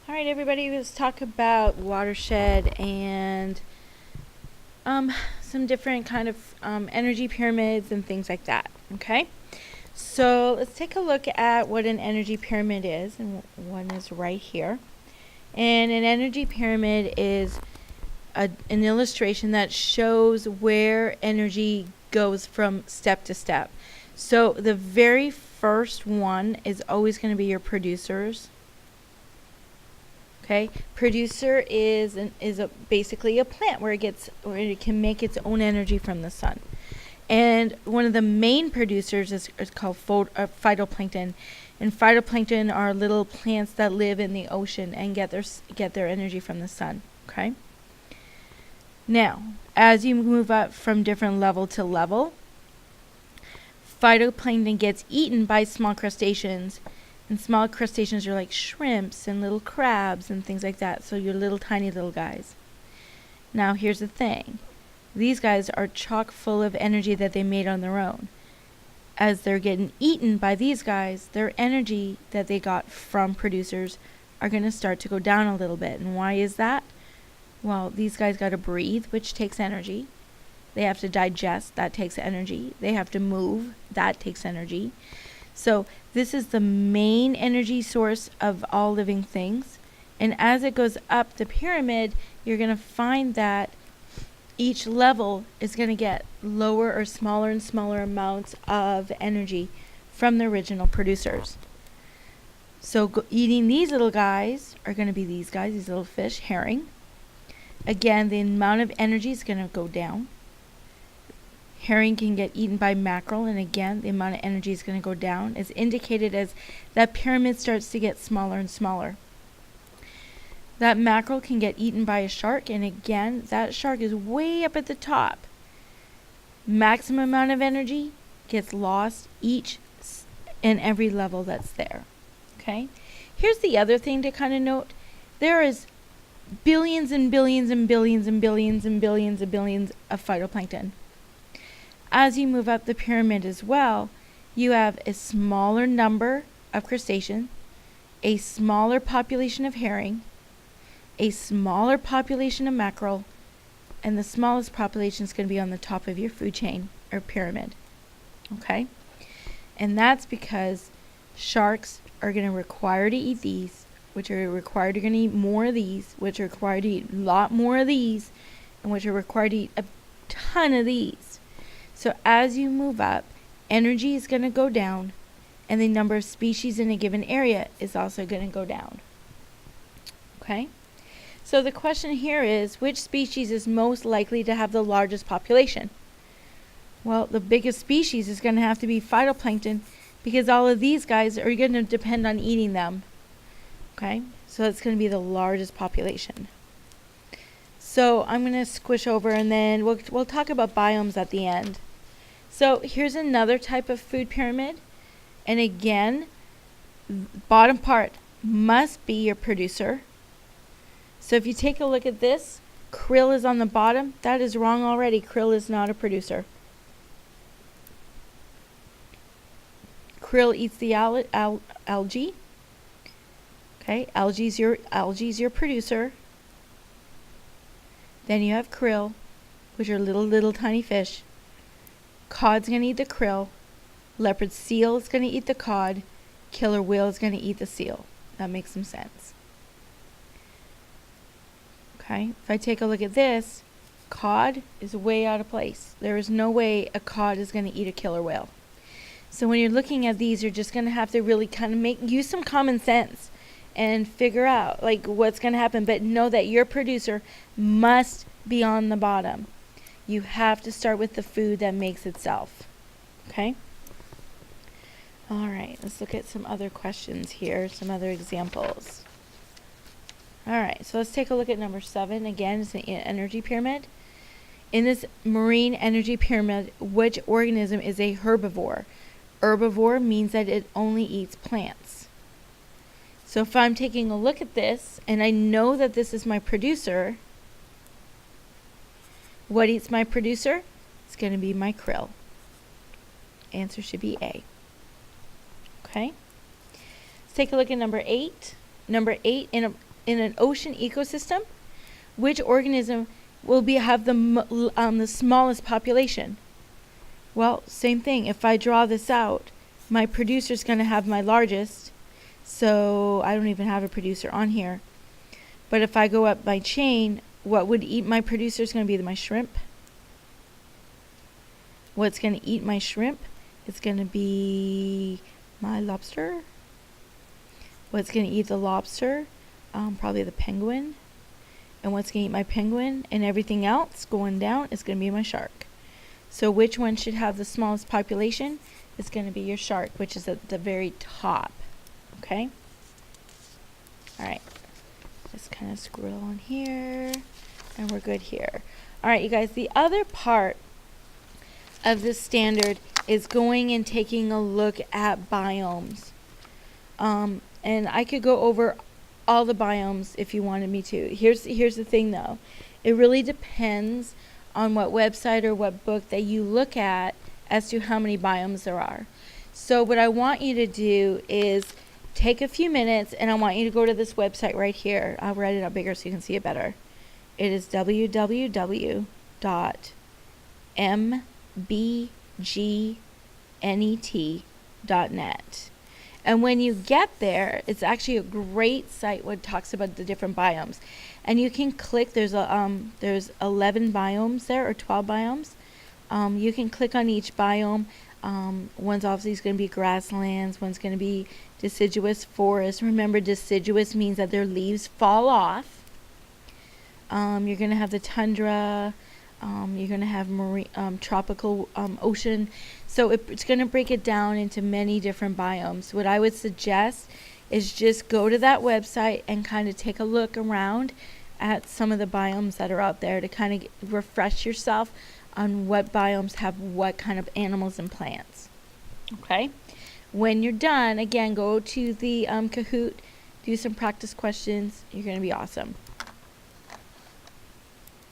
All right, everybody, let's talk about watershed and some different kind of energy pyramids and things like that. Okay, so let's take a look at what an energy pyramid is, and one is right here. And an energy pyramid is an illustration that shows where energy goes from step to step. So the very first one is always going to be your producers. Okay, producer is basically a plant where it can make its own energy from the sun. And one of the main producers is called phytoplankton, and phytoplankton are little plants that live in the ocean and get their energy from the sun. Okay. Now, as you move up from different level to level, phytoplankton gets eaten by small crustaceans. And small crustaceans are like shrimps and little crabs and things like that. So you're little tiny little guys. Now here's the thing. These guys are chock full of energy that they made on their own. As they're getting eaten by these guys, their energy that they got from producers are going to start to go down a little bit. And why is that? Well, these guys got to breathe, which takes energy. They have to digest, that takes energy. They have to move, that takes energy. So this is the main energy source of all living things. And as it goes up the pyramid, you're going to find that each level is going to get lower or smaller and smaller amounts of energy from the original producers. So eating these little guys are going to be these guys, these little fish, herring. Again, the amount of energy is going to go down. Herring can get eaten by mackerel, and again, the amount of energy is going to go down, as indicated as that pyramid starts to get smaller and smaller. That mackerel can get eaten by a shark, and again, that shark is way up at the top. Maximum amount of energy gets lost each and every level that's there. Okay? Here's the other thing to kind of note. There is billions and billions and billions and billions and billions and billions of phytoplankton. As you move up the pyramid as well, you have a smaller number of crustaceans, a smaller population of herring, a smaller population of mackerel, and the smallest population is going to be on the top of your food chain or pyramid. Okay? And that's because sharks are going to require to eat these, which are required to eat more of these, which are required to eat a lot more of these, and which are required to eat a ton of these. So as you move up, energy is going to go down, and the number of species in a given area is also going to go down. Okay? So the question here is, which species is most likely to have the largest population? Well, the biggest species is going to have to be phytoplankton, because all of these guys are going to depend on eating them. Okay? So it's going to be the largest population. So I'm going to squish over, and then we'll talk about biomes at the end. So here's another type of food pyramid. And again, bottom part must be your producer. So if you take a look at this, krill is on the bottom. That is wrong already. Krill is not a producer. Krill eats the algae. Okay, algae's your producer. Then you have krill, which are little tiny fish. Cod's going to eat the krill. Leopard seal is going to eat the cod. Killer whale is going to eat the seal. That makes some sense. Okay, if I take a look at this, cod is way out of place. There is no way a cod is going to eat a killer whale. So when you're looking at these, you're just going to have to really kind of use some common sense and figure out like what's going to happen. But know that your producer must be on the bottom. You have to start with the food that makes itself. Okay? All right, let's look at some other questions here, some other examples. All right, so let's take a look at number 7. Again, it's an energy pyramid. In this marine energy pyramid, which organism is a herbivore? Herbivore means that it only eats plants. So if I'm taking a look at this, and I know that this is my producer, what eats my producer? It's going to be my krill. Answer should be A. Okay. Let's take a look at number 8. Number 8 in an ocean ecosystem, which organism will have the smallest population? Well, same thing. If I draw this out, my producer is going to have my largest. So I don't even have a producer on here. But if I go up my chain, what would eat my producer is going to be my shrimp. What's going to eat my shrimp is going to be my lobster. What's going to eat the lobster? Probably the penguin. And what's going to eat my penguin and everything else going down is going to be my shark. So which one should have the smallest population? It's going to be your shark, which is at the very top. Okay? Alright. Just kind of scroll on here. And we're good here. Alright, you guys. The other part of this standard is going and taking a look at biomes. And I could go over all the biomes if you wanted me to. Here's the thing though. It really depends on what website or what book that you look at as to how many biomes there are. So what I want you to do is take a few minutes and I want you to go to this website right here. I'll write it up bigger so you can see it better. It is www.mbgnet.net. And when you get there, it's actually a great site what talks about the different biomes. And you can click, there's 11 biomes there, or 12 biomes. You can click on each biome. One's obviously going to be grasslands, one's going to be deciduous forest. Remember, deciduous means that their leaves fall off. You're going to have the tundra. You're going to have marine, tropical ocean. So it's going to break it down into many different biomes. What I would suggest is just go to that website and kind of take a look around at some of the biomes that are out there to kind of refresh yourself on what biomes have what kind of animals and plants. Okay? When you're done, again, go to the Kahoot, do some practice questions. You're going to be awesome.